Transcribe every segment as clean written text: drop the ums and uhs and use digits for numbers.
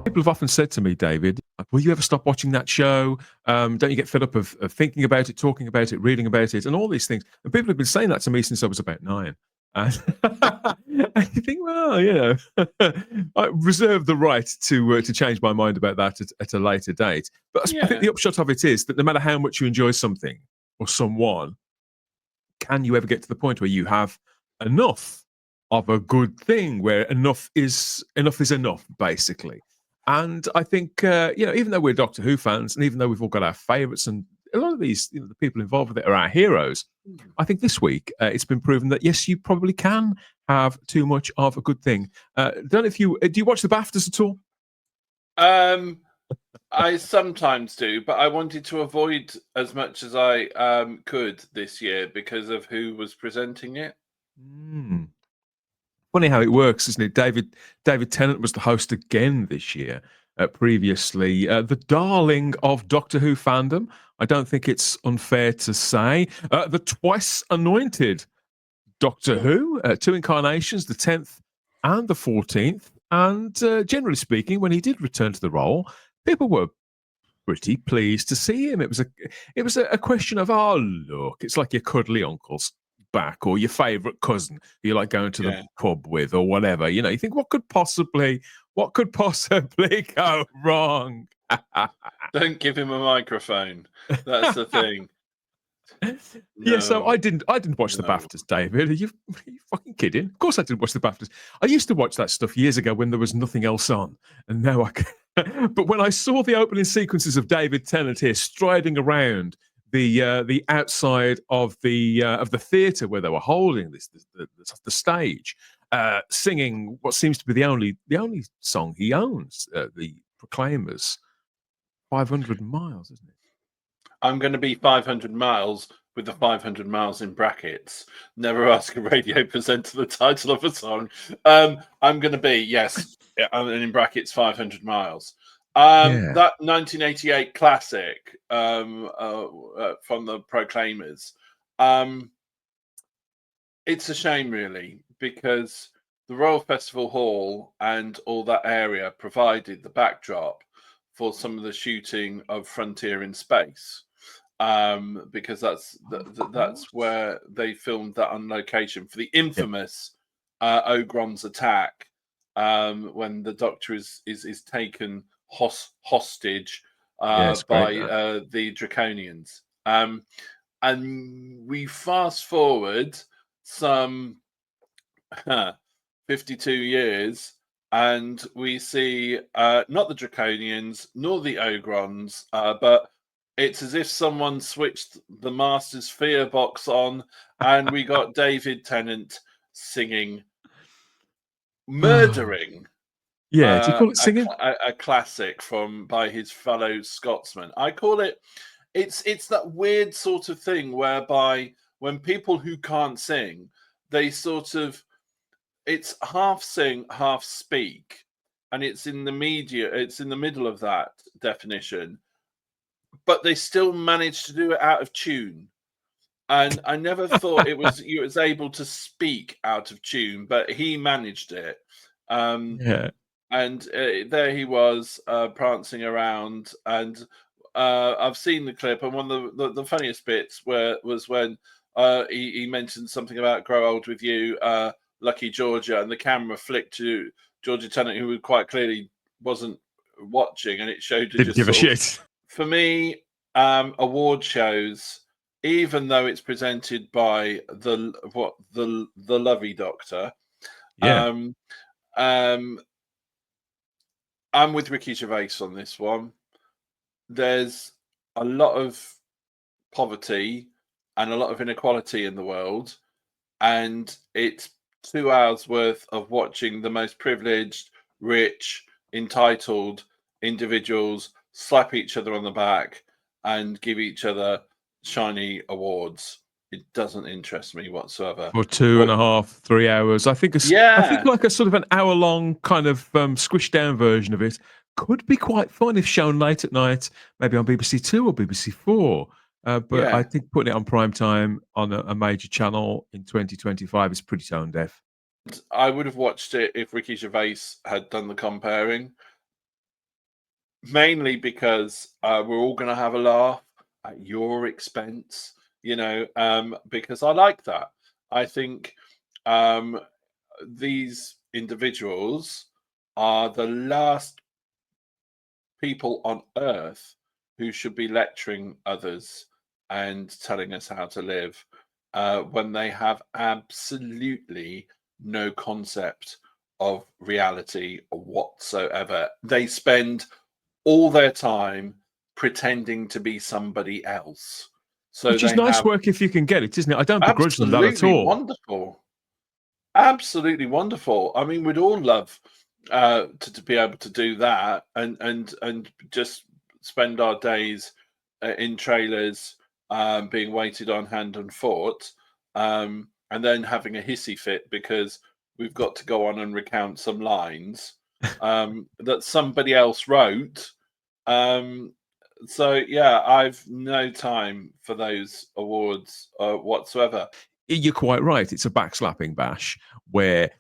People have often said to me, David, will you ever stop watching that show? Don't you get fed up of thinking about it, talking about it, reading about it, and all these things? And people have been saying that to me since I was about 9. And I think, well, I reserve the right to change my mind about that at a later date. But I think the upshot of it is that no matter how much you enjoy something or someone, can you ever get to the point where you have enough of a good thing, where enough is enough, basically? And I think, even though we're Doctor Who fans, and even though we've all got our favourites, and a lot of these, the people involved with it are our heroes, I think this week it's been proven that, yes, you probably can have too much of a good thing. Don't know if do you watch the BAFTAs at all? I sometimes do, but I wanted to avoid as much as I could this year because of who was presenting it. Funny how it works, isn't it? David Tennant was the host again this year. Previously, the darling of Doctor Who fandom. I don't think it's unfair to say. The twice anointed Doctor Who, 2 incarnations, the 10th and the 14th. And generally speaking, when he did return to the role, people were pretty pleased to see him. It was a question of, oh, look, it's like your cuddly uncle's back, or your favourite cousin you like going to the pub with, or whatever. You think, what could possibly go wrong? Don't give him a microphone. That's the thing. Yeah, so I didn't watch the BAFTAs, David. Are you fucking kidding? Of course I didn't watch the BAFTAs. I used to watch that stuff years ago when there was nothing else on, and now I can. But when I saw the opening sequences of David Tennant here striding around the outside of the theatre where they were holding the stage, singing what seems to be the only song he owns, the Proclaimers, 500 miles, isn't it? I'm going to be 500 miles with the 500 miles in brackets. Never ask a radio presenter the title of a song. I'm going to be, yes, and in brackets, 500 miles. That 1988 classic from the Proclaimers. It's a shame, really, because the Royal Festival Hall and all that area provided the backdrop for some of the shooting of Frontier in Space, because that's where they filmed that on location for the infamous Ogron's attack, when the Doctor is taken hostage by the Draconians. And we fast forward some 52 years, and we see not the Draconians nor the Ogrons, but it's as if someone switched the Master's Fear box on, and we got David Tennant singing Murdering. Yeah, do you call it singing? A classic by his fellow Scotsman. I call it. It's that weird sort of thing whereby when people who can't sing, they sort of, it's half sing, half speak, and it's in the middle of that definition, but they still manage to do it out of tune. And I never thought it was able to speak out of tune, but he managed it. And there he was, prancing around, and I've seen the clip, and one of the funniest bits was when he mentioned something about "Grow Old with You," Lucky Georgia, and the camera flicked to Georgia Tennant, who quite clearly wasn't watching, and it showed her didn't give a shit. For me, award shows, even though it's presented by the lovey Doctor, I'm with Ricky Gervais on this one. There's a lot of poverty and a lot of inequality in the world, and it's 2 hours worth of watching the most privileged, rich, entitled individuals slap each other on the back and give each other shiny awards. It doesn't interest me whatsoever. For 2.5, 3 hours. I think like a sort of an hour-long kind of squished down version of it could be quite fun if shown late at night, maybe on BBC Two or BBC Four. But I think putting it on prime time on a major channel in 2025 is pretty tone deaf. I would have watched it if Ricky Gervais had done the comparing. mainly because we're all going to have a laugh at your expense, because I like that. I think these individuals are the last people on earth who should be lecturing others and telling us how to live when they have absolutely no concept of reality whatsoever. They spend all their time pretending to be somebody else. So Which is they nice have work if you can get it, isn't it? I don't begrudge them that at absolutely all. wonderful. Absolutely wonderful. I mean, we'd all love to be able to do that and just spend our days in trailers, being waited on hand and foot, and then having a hissy fit because we've got to go on and recount some lines that somebody else wrote. So yeah, I've no time for those awards whatsoever. You're quite right. It's a backslapping bash where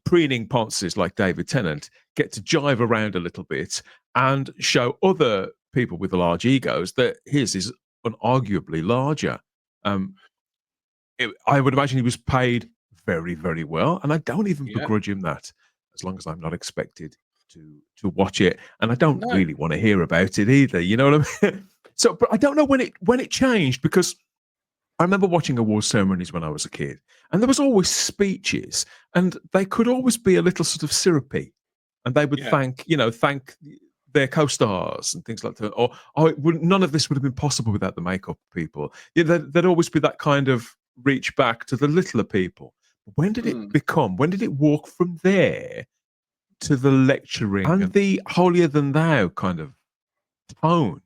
preening ponces like David Tennant get to jive around a little bit and show other people with large egos that his is unarguably larger. I would imagine he was paid very, very well, and I don't even Yeah. begrudge him that, as long as I'm not expected to watch it, and I don't No. really want to hear about it either. You know what I mean? So, but I don't know when it changed, because I remember watching award ceremonies when I was a kid, and there was always speeches, and they could always be a little sort of syrupy, and they would Yeah. thank their co-stars and things like that. Or none of this would have been possible without the makeup people. There'd always be that kind of reach back to the littler people. When did it Mm. become? When did it walk from there to the lecturing and the holier than thou kind of tone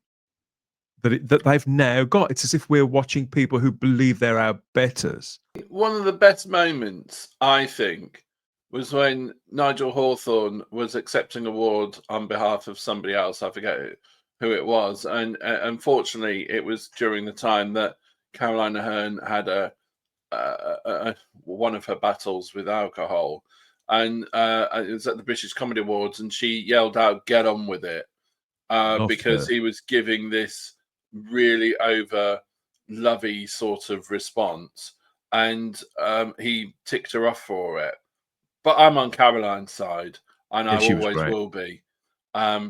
that they've now got? It's as if we're watching people who believe they're our betters. One of the best moments, I think, was when Nigel Hawthorne was accepting an award on behalf of somebody else. I forget who it was, and unfortunately, it was during the time that Caroline Aherne had one of her battles with alcohol, and it was at the British Comedy Awards, and she yelled out, "Get on with it," because he was giving this really over lovey sort of response, and he ticked her off for it. But I'm on Caroline's side, and Yeah, I she was always great. will be,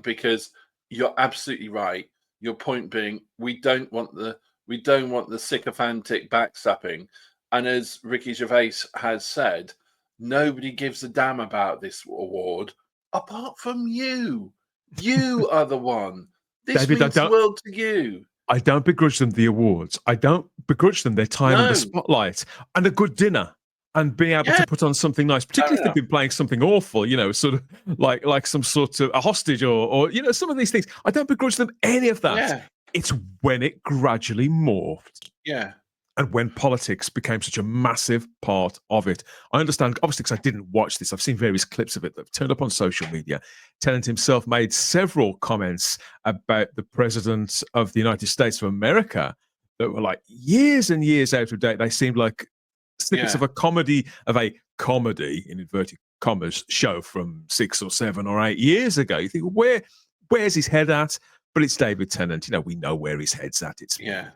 because you're absolutely right. Your point being, we don't want the sycophantic backstabbing, and as Ricky Gervais has said, nobody gives a damn about this award apart from you. You are the one. This David, means the world to you. I don't begrudge them the awards. I don't begrudge them their time in the No. spotlight and a good dinner and being able Yeah. to put on something nice, Fair particularly if they've enough. been playing something awful, sort of like some sort of a hostage or some of these things. I don't begrudge them any of that. Yeah. It's when it gradually morphed Yeah. and when politics became such a massive part of it. I understand, obviously, because I didn't watch this. I've seen various clips of it that have turned up on social media. Tennant himself made several comments about the president of the United States of America that were like years and years out of date. They seemed like snippets Yeah. of a comedy in inverted commas show from 6 or 7 or 8 years ago. You think, where's his head at? But it's David Tennant. We know where his head's at. It's Yeah.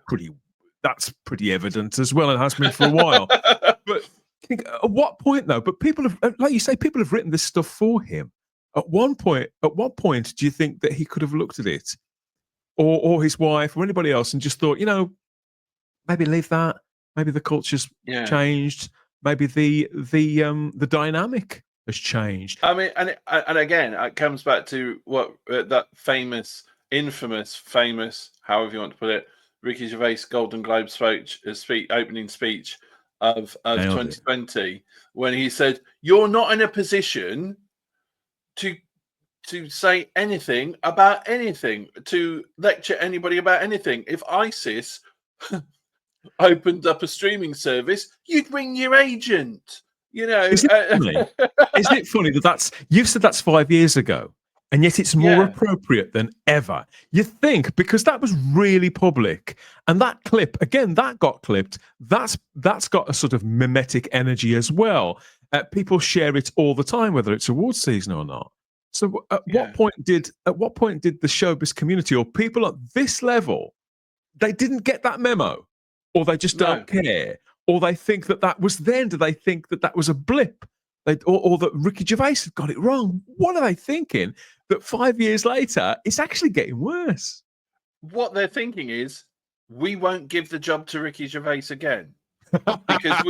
that's pretty evident as well, and has been for a while. But at what point, though? But people have, like you say, people have written this stuff for him. At what point do you think that he could have looked at it, or his wife, or anybody else, and just thought, maybe leave that. Maybe the culture's Yeah. changed. Maybe the dynamic has changed. I mean, and again, it comes back to what that infamous, however you want to put it, Ricky Gervais Golden Globe opening speech of Nailed it. 2020, when he said, "You're not in a position to say anything about anything, to lecture anybody about anything. If ISIS opened up a streaming service, you'd ring your agent." Isn't it funny that you've said that's 5 years ago, and yet it's more Yeah. appropriate than ever. You think, because that was really public, and that clip again that got clipped. That's got a sort of mimetic energy as well. People share it all the time, whether it's awards season or not. So at Yeah. what point did the showbiz community or people at this level, they didn't get that memo, or they just No. don't care, or they think that was then? Do they think that was a blip? Or that Ricky Gervais had got it wrong? What are they thinking? That 5 years later, it's actually getting worse. What they're thinking is, we won't give the job to Ricky Gervais again because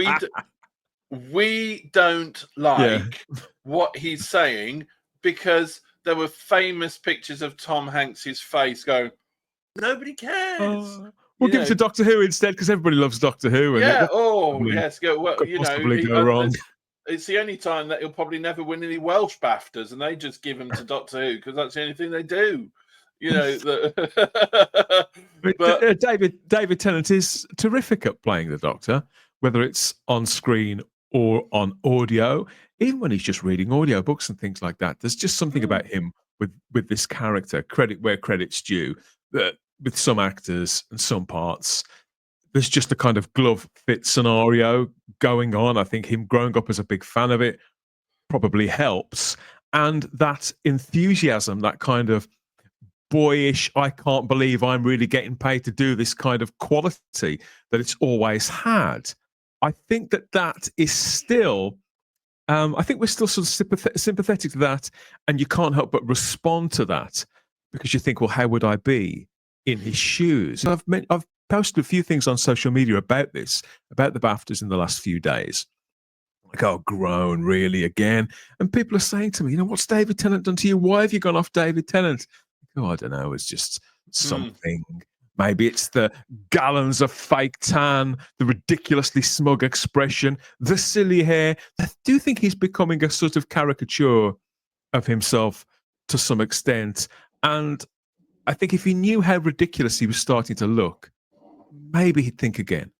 we don't Yeah. like what he's saying, because there were famous pictures of Tom Hanks's face going, nobody cares. We'll You give it know, to Doctor Who instead, because everybody loves Doctor Who, and yeah. that Oh, probably yes. Go. Well, could you know, possibly go wrong. it's the only time that he'll probably never win any Welsh BAFTAs, and they just give him to Doctor Who because that's the only thing they do. You know, but David Tennant is terrific at playing the Doctor, whether it's on screen or on audio. Even when he's just reading audiobooks and things like that, there's just something about him with this character. Credit where credit's due. That with some actors and some parts, there's just a kind of glove fit scenario going on. I think him growing up as a big fan of it probably helps, and that enthusiasm, that kind of boyish, I can't believe I'm really getting paid to do this kind of quality that it's always had. I think that is still, I think we're still sort of sympathetic to that, and you can't help but respond to that because you think, well, how would I be in his shoes? I've posted a few things on social media about this, about the BAFTAs in the last few days. Like, oh, grown, really, again? And people are saying to me, what's David Tennant done to you? Why have you gone off David Tennant? Oh, I don't know. It's just something. Maybe it's the gallons of fake tan, the ridiculously smug expression, the silly hair. I do think he's becoming a sort of caricature of himself to some extent. And I think if he knew how ridiculous he was starting to look, maybe he'd think again.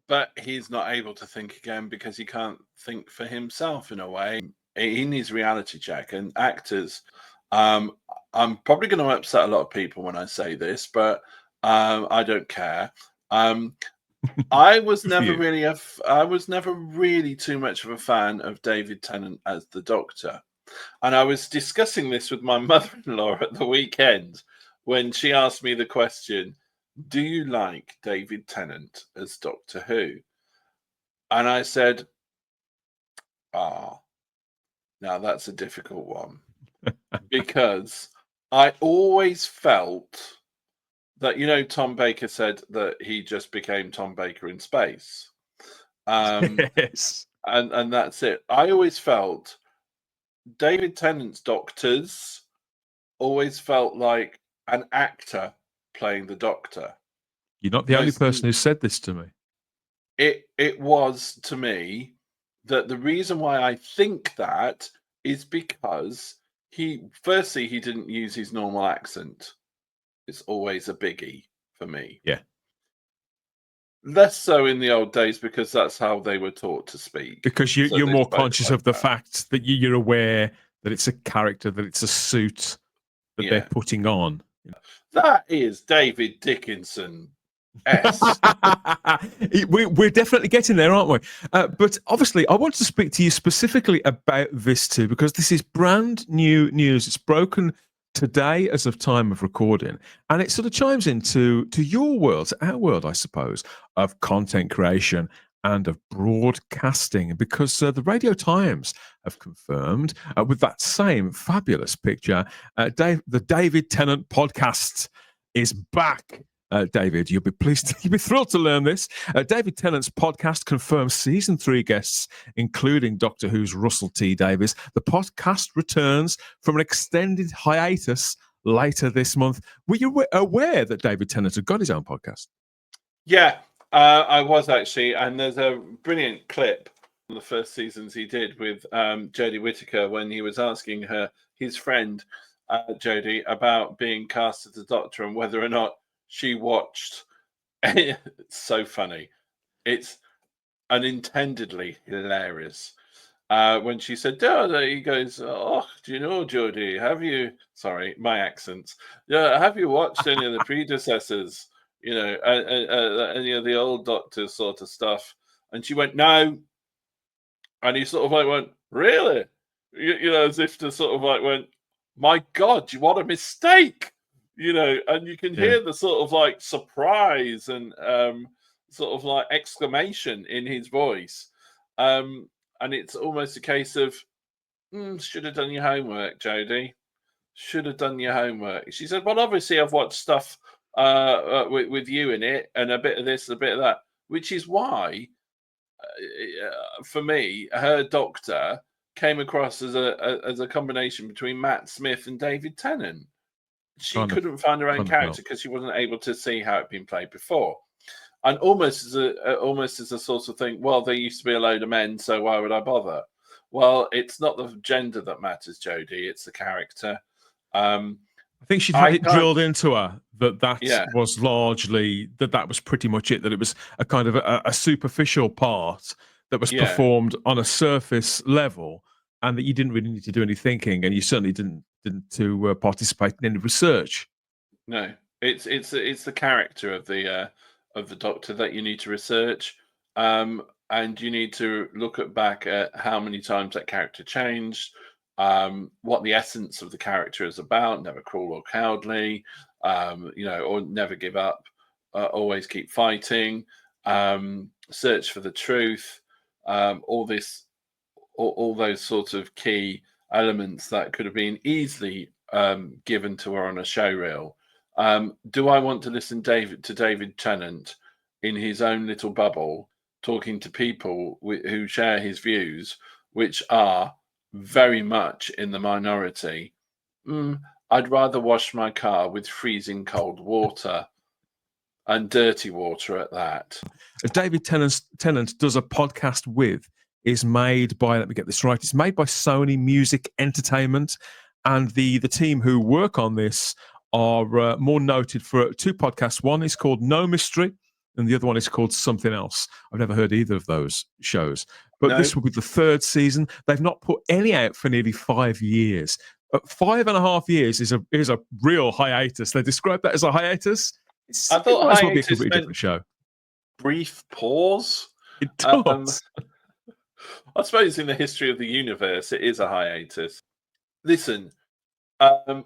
But he's not able to think again because he can't think for himself in a way. He needs reality check. And actors, I'm probably going to upset a lot of people when I say this, but I don't care. I was never really too much of a fan of David Tennant as the Doctor. And I was discussing this with my mother-in-law at the weekend when she asked me the question, do you like David Tennant as Doctor Who? And I said, now that's a difficult one. Because I always felt that, Tom Baker said that he just became Tom Baker in space. Yes. And that's it. I always felt David Tennant's Doctors always felt like an actor playing the Doctor. You're not the only person who said this to me. It was to me that the reason why I think that is because he didn't use his normal accent. It's always a biggie for me. Yeah. Less so in the old days because that's how they were taught to speak. Because you're more conscious of the fact that you're aware that it's a character, that it's a suit that they're putting on. That is David Dickinson. We're definitely getting there, aren't we? But obviously, I want to speak to you specifically about this too, because this is brand new news. It's broken today as of time of recording, and it sort of chimes into your world, our world, I suppose, of content creation and of broadcasting, because the Radio Times have confirmed with that same fabulous picture, the David Tennant podcast is back. David, you'll be thrilled to learn this. David Tennant's podcast confirms season 3 guests, including Doctor Who's Russell T Davies. The podcast returns from an extended hiatus later this month. Were you aware that David Tennant had got his own podcast? Yeah, I was actually, and there's a brilliant clip from the first seasons he did with Jodie Whittaker when he was asking his friend Jodie about being cast as the Doctor and whether or not she watched. It's so funny. It's unintendedly hilarious. When she said, he goes, "Oh, do you know, Jodie? Have you?" Sorry, my accents. Yeah, have you watched any of the predecessors? Any of the old Doctors sort of stuff? And she went, "No." And he sort of like went, "Really?" you know, as if to sort of like went, my God, what a mistake, you know, and you can hear the sort of like surprise and sort of like exclamation in his voice. And it's almost a case of, should have done your homework, Jodie. Should have done your homework. She said, well, obviously I've watched stuff with you in it and a bit of this, a bit of that, which is why, for me, her Doctor came across as a combination between Matt Smith and David Tennant. She couldn't find her own character because she wasn't able to see how it'd been played before. And almost as a sort of thing, well, there used to be a load of men, so why would I bother? Well, it's not the gender that matters, Jodie, it's the character. I think she'd had it drilled into her that was largely, that was pretty much it, that it was a kind of a superficial part that was performed on a surface level, and that you didn't really need to do any thinking, and you certainly didn't to participate in any research. No, it's the character of the Doctor that you need to research, and you need to look back at how many times that character changed, what the essence of the character is about. Never cruel or cowardly, you know, or never give up, always keep fighting, search for the truth, all those sorts of key elements that could have been easily given to her on a show reel. Do I want to listen to David Tennant in his own little bubble, talking to people who share his views, which are very much in the minority? I'd rather wash my car with freezing cold water, and dirty water at that. David Tennant does a podcast with, is made by, let me get this right, it's made by Sony Music Entertainment, and the team who work on this are more noted for two podcasts. One is called No Mystery, and the other one is called Something Else. I've never heard either of those shows, but this will be the third season. They've not put any out for nearly 5 years. 5.5 years is a real hiatus. They describe that as a hiatus. I thought it might as well be a hiatus completely meant different show. Brief pause. It does. I suppose in the history of the universe, it is a hiatus. Listen,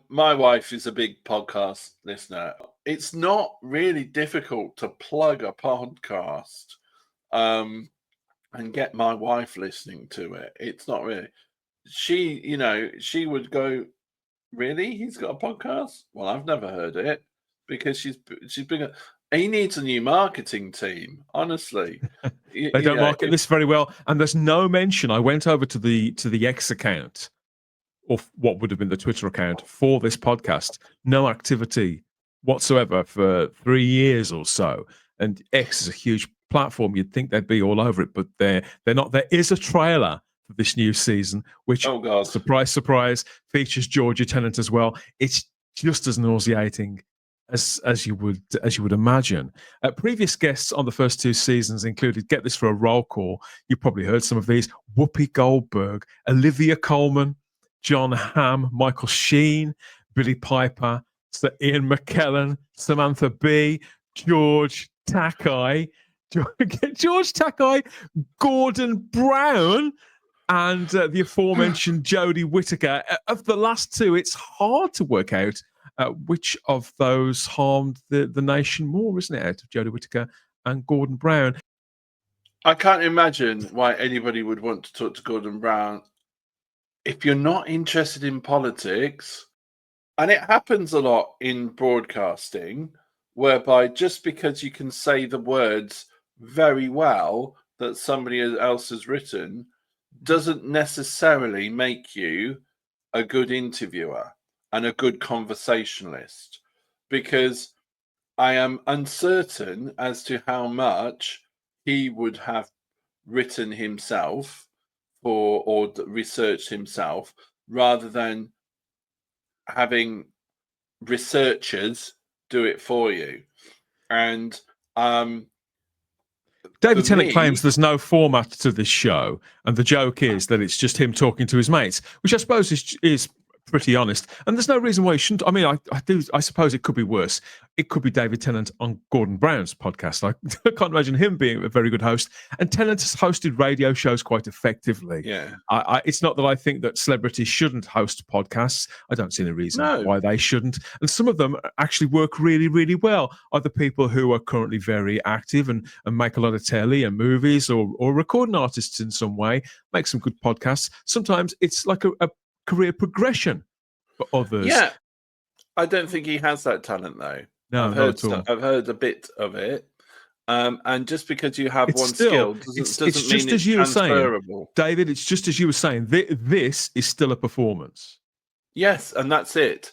my wife is a big podcast listener. It's not really difficult to plug a podcast and get my wife listening to it. It's not really. She would go, really? He's got a podcast? Well, I've never heard it, because she's been. He needs a new marketing team, honestly. They don't market this very well, and there's no mention. I went over to the X account, or what would have been the Twitter account for this podcast. No activity whatsoever for 3 years or so. And X is a huge platform. You'd think they'd be all over it, but they're not. There is a trailer for this new season, which, oh God, surprise, surprise, features Georgia Tennant as well. It's just as nauseating as you would imagine. Previous guests on the first two seasons included, get this for a roll call, you probably heard some of these: Whoopi Goldberg, Olivia Colman, John Hamm, Michael Sheen, Billy Piper, Sir Ian McKellen, Samantha Bee, George Takei, Gordon Brown, and the aforementioned Jodie Whittaker. Of the last two, it's hard to work out which of those harmed the nation more, isn't it, out of Jodie Whittaker and Gordon Brown? I can't imagine why anybody would want to talk to Gordon Brown if you're not interested in politics. And it happens a lot in broadcasting, whereby just because you can say the words very well that somebody else has written doesn't necessarily make you a good interviewer and a good conversationalist, because I am uncertain as to how much he would have written himself or researched himself, rather than having researchers do it for you. And David Tennant claims there's no format to this show, and the joke is that it's just him talking to his mates, which I suppose is pretty honest. And there's no reason why you shouldn't. I mean, I suppose it could be worse. It could be David Tennant on Gordon Brown's podcast. I can't imagine him being a very good host. And Tennant has hosted radio shows quite effectively. Yeah. It's not that I think that celebrities shouldn't host podcasts. I don't see any reason why they shouldn't. And some of them actually work really, really well. Either people who are currently very active and make a lot of telly and movies, or recording artists in some way, make some good podcasts. Sometimes it's like a career progression for others. Yeah, I don't think he has that talent though. No, I've heard a bit of it, and just because you have skill doesn't mean it's transferable. David, it's just as you were saying. This is still a performance. Yes, and that's it.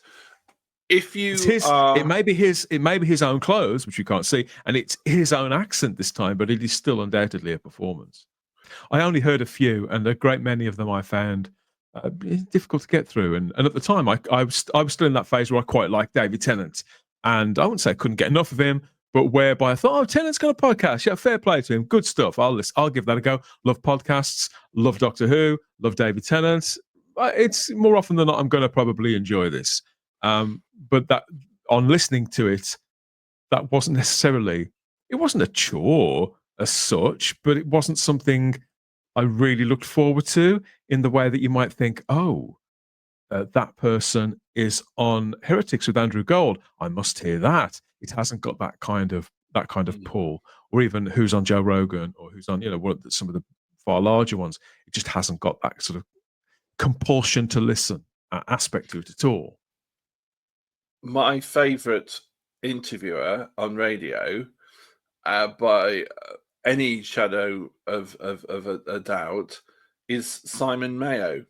If you, it may be his own clothes, which you can't see, and it's his own accent this time, but it is still undoubtedly a performance. I only heard a few, and a great many of them I found difficult to get through. And at the time, I was still in that phase where I quite liked David Tennant, and I wouldn't say I couldn't get enough of him, but whereby I thought, Tennant's got a podcast, yeah, fair play to him, good stuff. I'll give that a go. Love podcasts, love Doctor Who, love David Tennant. It's more often than not I'm going to probably enjoy this. But that on listening to it, that wasn't necessarily. It wasn't a chore as such, but it wasn't something I really looked forward to in the way that you might think, that person is on Heretics with Andrew Gold. I must hear that. It hasn't got that kind of pull, or even who's on Joe Rogan, or who's on some of the far larger ones. It just hasn't got that sort of compulsion to listen aspect to it at all. My favourite interviewer on radio, by any shadow of a doubt, is Simon Mayo,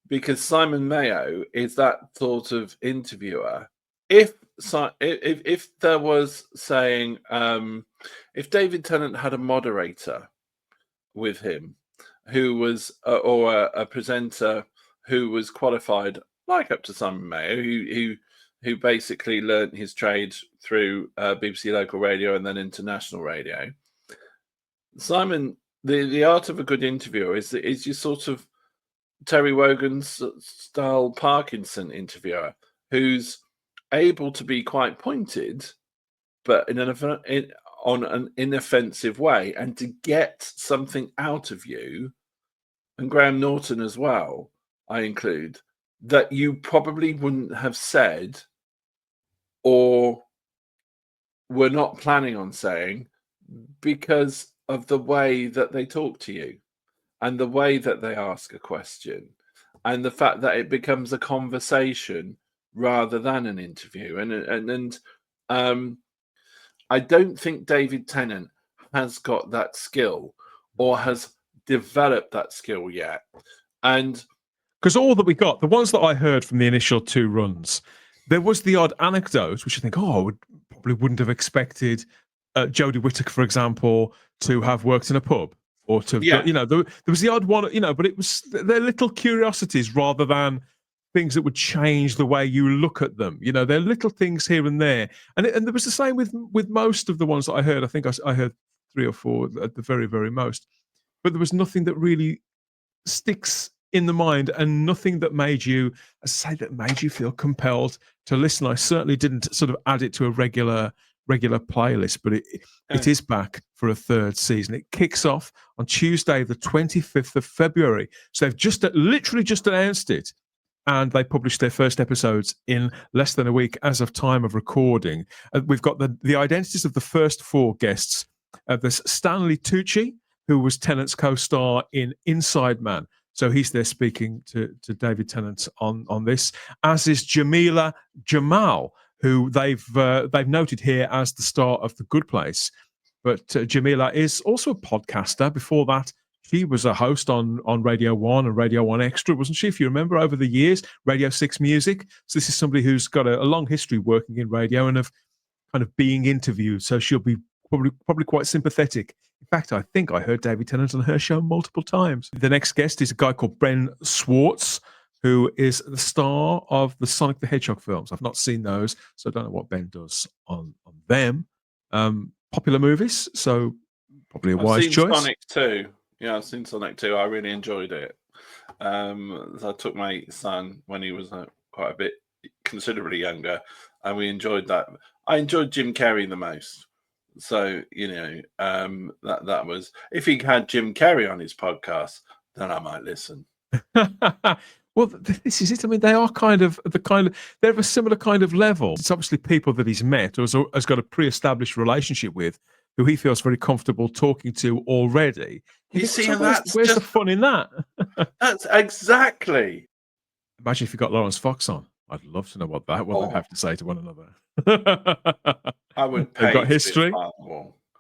because Simon Mayo is that sort of interviewer. If there was saying, if David Tennant had a moderator with him who was or a presenter who was qualified, like up to Simon Mayo, who basically learnt his trade through BBC local radio and then international radio. Simon, the art of a good interviewer is your sort of Terry Wogan's style Parkinson interviewer, who's able to be quite pointed, but on an inoffensive way, and to get something out of you, and Graham Norton as well, I include, that you probably wouldn't have said or were not planning on saying, because of the way that they talk to you and the way that they ask a question and the fact that it becomes a conversation rather than an interview. And I don't think David Tennant has got that skill or has developed that skill yet. And because all that we got, the ones that I heard from the initial two runs, there was the odd anecdote, which I think, probably wouldn't have expected Jodie Whittaker, for example, to have worked in a pub, or to, there was the odd one, but it was, they're little curiosities rather than things that would change the way you look at them. They're little things here and there. And there was the same with most of the ones that I heard. I think I heard 3 or 4 at the very, very most. But there was nothing that really sticks in the mind, and nothing that made you, feel compelled to listen. I certainly didn't sort of add it to a regular playlist, but it is back for a third season. It kicks off on Tuesday, the 25th of February. So they've literally just announced it, and they published their first episodes in less than a week as of time of recording. We've got the identities of the first 4 guests. There's Stanley Tucci, who was Tennant's co-star in Inside Man. So he's there speaking to David Tennant on this, as is Jamila Jamal, who they've noted here as the star of The Good Place. But Jamila is also a podcaster. Before that, she was a host on Radio 1 and Radio 1 Extra, wasn't she? If you remember, over the years, Radio 6 Music. So this is somebody who's got a long history working in radio and of kind of being interviewed. So she'll be probably quite sympathetic. In fact, I think I heard David Tennant on her show multiple times. The next guest is a guy called Ben Schwartz, who is the star of the Sonic the Hedgehog films. I've not seen those, so I don't know what Ben does on them. Popular movies, so probably a wise choice. I've seen Sonic 2. Yeah, I've seen Sonic 2. I really enjoyed it. So I took my son when he was quite a bit considerably younger, and we enjoyed that. I enjoyed Jim Carrey the most. So that was, if he had Jim Carrey on his podcast, then I might listen. Well, this is it. I mean, they are they're of a similar kind of level. It's obviously people that he's met or has got a pre-established relationship with, who he feels very comfortable talking to already. You see, and where's the fun in that? That's exactly. Imagine if you got Lawrence Fox on. I'd love to know what they'd have to say to one another. I would pay. They've got history.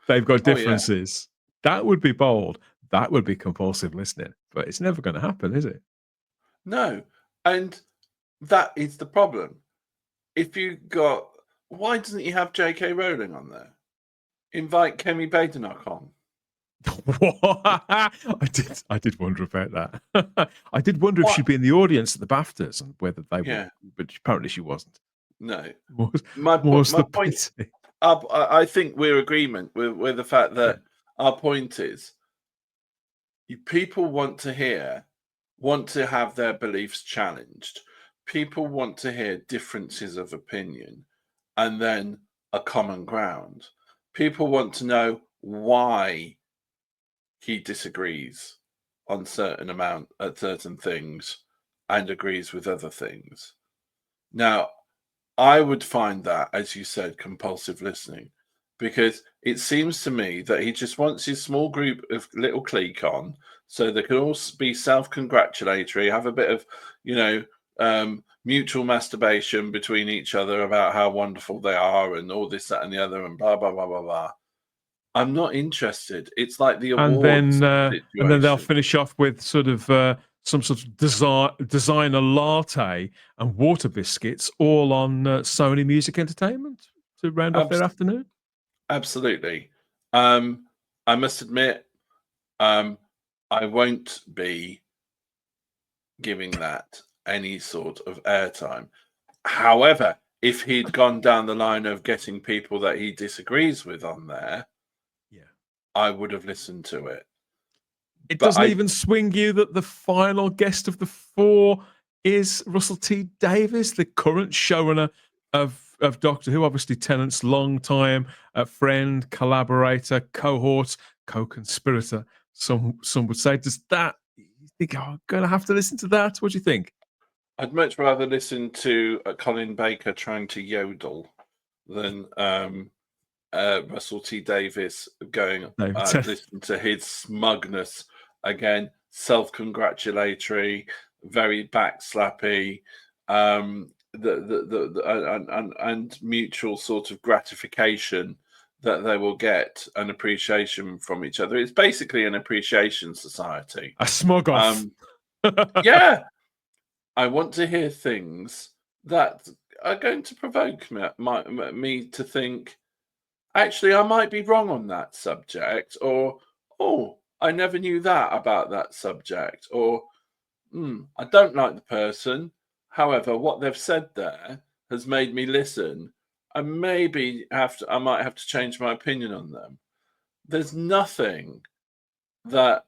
They've got differences. That would be bold. That would be compulsive listening. But it's never going to happen, is it? No, and that is the problem. Why doesn't he have J.K. Rowling on there? Invite Kemi Badenoch on. I did wonder about that. I did wonder if she'd be in the audience at the BAFTAs and whether they would, but apparently she wasn't. No. My point. I think we're agreement with the fact that our point is people want to have their beliefs challenged. People want to hear differences of opinion and then a common ground. People want to know why he disagrees on certain things and agrees with other things. Now, I would find that, as you said, compulsive listening, because it seems to me that he just wants his small group of little clique on, so they can all be self-congratulatory, have a bit of, mutual masturbation between each other about how wonderful they are and all this, that, and the other, and blah, blah, blah, blah, blah. I'm not interested. It's like the awards and then they'll finish off with sort of some sort of designer latte and water biscuits, all on Sony Music Entertainment to round off their afternoon. Absolutely. I must admit, I won't be giving that any sort of airtime. However, if he'd gone down the line of getting people that he disagrees with on there, I would have listened to it. It doesn't even swing you that the final guest of the four is Russell T Davies, the current showrunner of Doctor Who, obviously Tennant's long-time friend, collaborator, cohort, co-conspirator. Some would say. Does that, you think, I'm going to have to listen to that? What do you think? I'd much rather listen to Colin Baker trying to yodel than Russell T Davies going listen to his smugness again, self-congratulatory, very backslappy, and mutual sort of gratification that they will get an appreciation from each other. It's basically an appreciation society. A smug off. Yeah. I want to hear things that are going to provoke me to think, actually, I might be wrong on that subject, or, oh, I never knew that about that subject, or, I don't like the person. However, what they've said there has made me listen, and maybe I might have to change my opinion on them. There's nothing that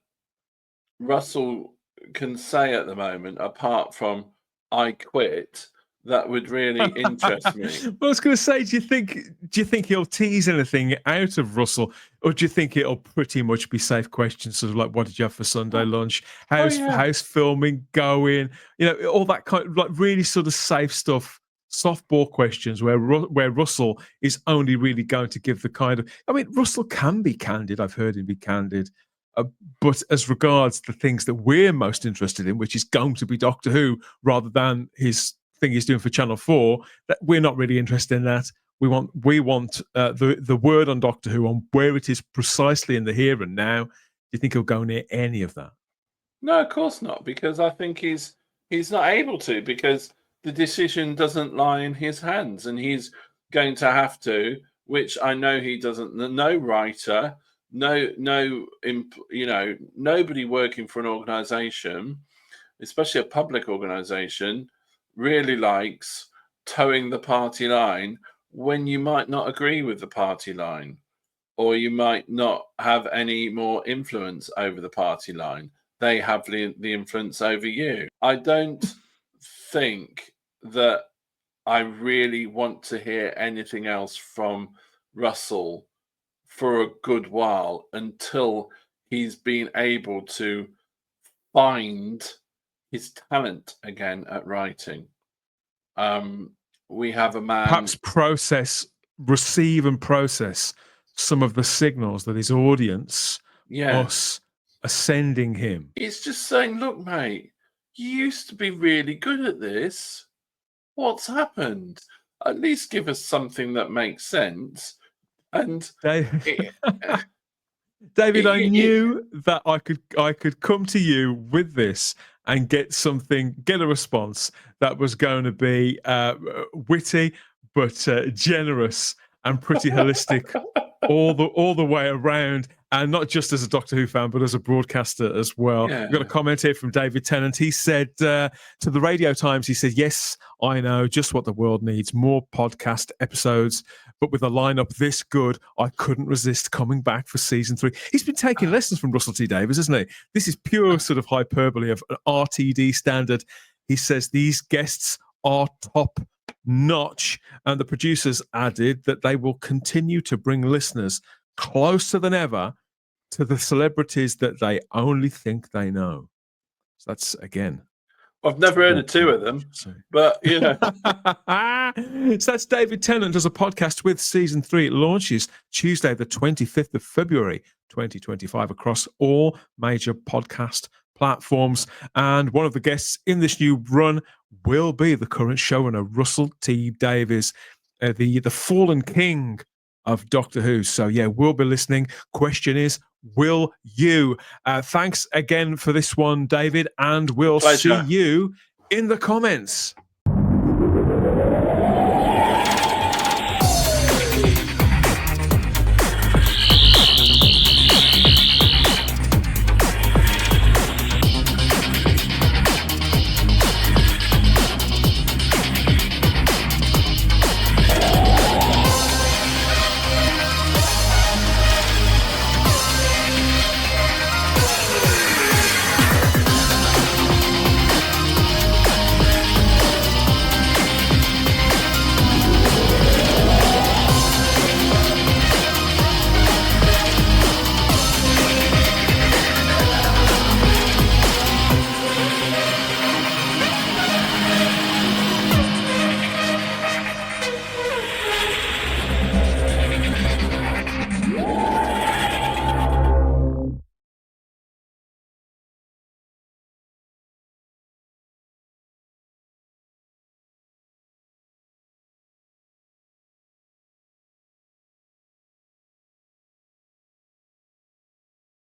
Russell can say at the moment apart from "I quit" that would really interest me. Well, I was going to say, do you think he'll tease anything out of Russell, or do you think it'll pretty much be safe questions, sort of like, what did you have for Sunday lunch? How's filming going? All that kind of like really sort of safe stuff, softball questions where Russell is only really going to give the kind of. I mean, Russell can be candid. I've heard him be candid. But as regards the things that we're most interested in, which is going to be Doctor Who rather than his thing he's doing for Channel 4, that we're not really interested in that. We want the word on Doctor Who, on where it is precisely in the here and now. Do you think he'll go near any of that? No, of course not, because I think he's not able to, because the decision doesn't lie in his hands, and he's going to have to, which I know he doesn't. No writer, nobody working for an organization, especially a public organization, really likes towing the party line when you might not agree with the party line, or you might not have any more influence over the party line. they have the influence over you. I don't think that I really want to hear anything else from Russell for a good while until he's been able to find his talent again at writing. We have a man, perhaps receive and process some of the signals that his audience, us, are sending him. It's just saying, look, mate, you used to be really good at this. What's happened? At least give us something that makes sense. And David, I knew that I could come to you with this and get a response that was going to be witty but generous and pretty holistic all the way around, and not just as a Doctor Who fan but as a broadcaster as well. We've got a comment here from David Tennant. He said to the Radio Times, he said, yes, I know just what the world needs, more podcast episodes, but with a lineup this good, I couldn't resist coming back for season 3. He's been taking lessons from Russell T Davies, hasn't he? This is pure sort of hyperbole of an RTD standard. He says these guests are top notch, and the producers added that they will continue to bring listeners closer than ever to the celebrities that they only think they know. So that's, again, I've never heard of two of them, but you know. So that's David Tennant does a podcast with season 3. It launches Tuesday, the 25th of February, 2025, across all major podcast platforms. And one of the guests in this new run will be the current showrunner, Russell T Davies, the fallen king of Doctor Who. So yeah, we'll be listening. Question is, will you? Thanks again for this one, David, and we'll see you in the comments.